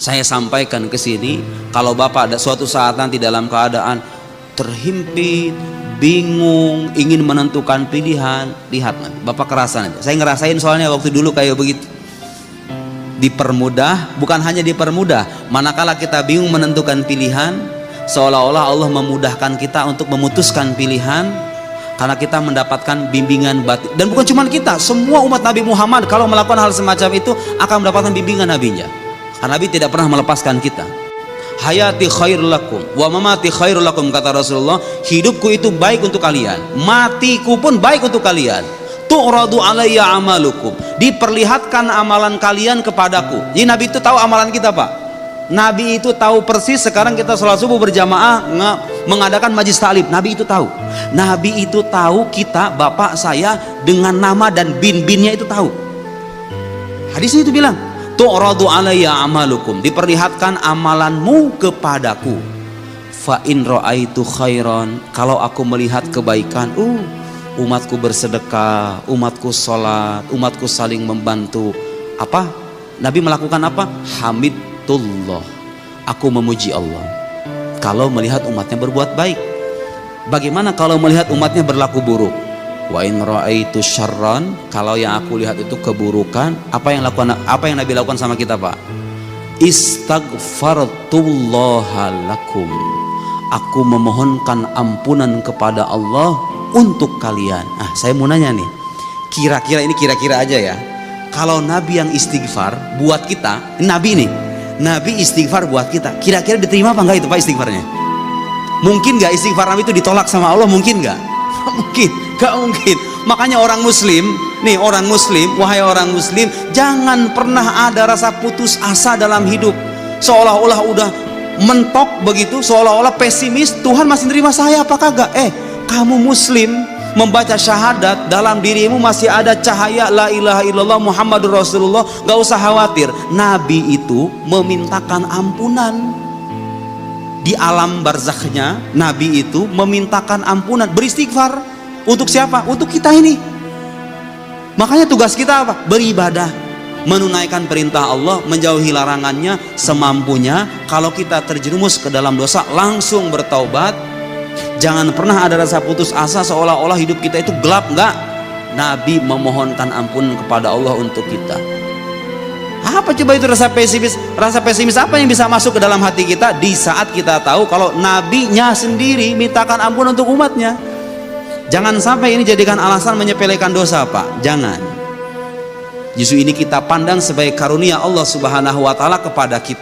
Saya sampaikan ke sini, kalau Bapak ada suatu saat nanti dalam keadaan terhimpit, bingung, ingin menentukan pilihan, lihat nanti, Bapak kerasan aja. Saya ngerasain soalnya waktu dulu kayak begitu. Dipermudah, bukan hanya dipermudah, manakala kita bingung menentukan pilihan, seolah-olah Allah memudahkan kita untuk memutuskan pilihan, karena kita mendapatkan bimbingan batin. Dan bukan cuma kita, semua umat Nabi Muhammad kalau melakukan hal semacam itu akan mendapatkan bimbingan Nabinya. Karena Nabi tidak pernah melepaskan kita. Hayati khairul lakum wa mamati khairul lakum, kata Rasulullah, hidupku itu baik untuk kalian, matiku pun baik untuk kalian. Tu'radu alayya amalukum, diperlihatkan amalan kalian kepadaku. Jadi Nabi itu tahu amalan kita, Pak. Nabi itu tahu persis sekarang kita sholat subuh berjamaah mengadakan majlis taklim. Nabi itu tahu. Nabi itu tahu kita, bapak saya dengan nama dan bin-binnya itu tahu. Hadisnya itu bilang, tu'radu alayya amalukum, diperlihatkan amalanmu kepadaku. Fa in ra'aitu khairan, kalau aku melihat kebaikan, umatku bersedekah, umatku sholat, umatku saling membantu. Apa? Nabi melakukan apa? Hamidullah, aku memuji Allah. Kalau melihat umatnya berbuat baik. Bagaimana kalau melihat umatnya berlaku buruk? Wa in ra'aitu syarran, kalau yang aku lihat itu keburukan, apa yang Nabi lakukan sama kita, Pak? Istaghfartullaha lakum, aku memohonkan ampunan kepada Allah untuk kalian. Saya mau nanya nih, kira-kira aja ya, kalau Nabi yang istighfar buat kita, Nabi istighfar buat kita, kira-kira diterima apa enggak itu, Pak, istighfarnya? Mungkin nggak istighfar Nabi itu ditolak sama Allah? Mungkin nggak? Gak mungkin. Makanya orang muslim, wahai orang muslim, jangan pernah ada rasa putus asa dalam hidup, seolah-olah udah mentok begitu, seolah-olah pesimis, Tuhan masih nerima saya apa kagak? Kamu muslim, membaca syahadat, dalam dirimu masih ada cahaya la ilaha illallah Muhammadur Rasulullah, gak usah khawatir. Nabi itu memintakan ampunan di alam barzakhnya. Nabi itu memintakan ampunan, beristighfar. Untuk siapa? Untuk kita ini. Makanya tugas kita apa? Beribadah, menunaikan perintah Allah, menjauhi larangannya semampunya. Kalau kita terjerumus ke dalam dosa, langsung bertaubat. Jangan pernah ada rasa putus asa seolah-olah hidup kita itu gelap. Enggak. Nabi memohonkan ampun kepada Allah untuk kita. Apa coba itu rasa pesimis? Rasa pesimis apa yang bisa masuk ke dalam hati kita di saat kita tahu kalau Nabinya sendiri mintakan ampun untuk umatnya? Jangan sampai ini jadikan alasan menyepelekan dosa, Pak. Jangan. Justru ini kita pandang sebagai karunia Allah Subhanahu wa taala kepada kita.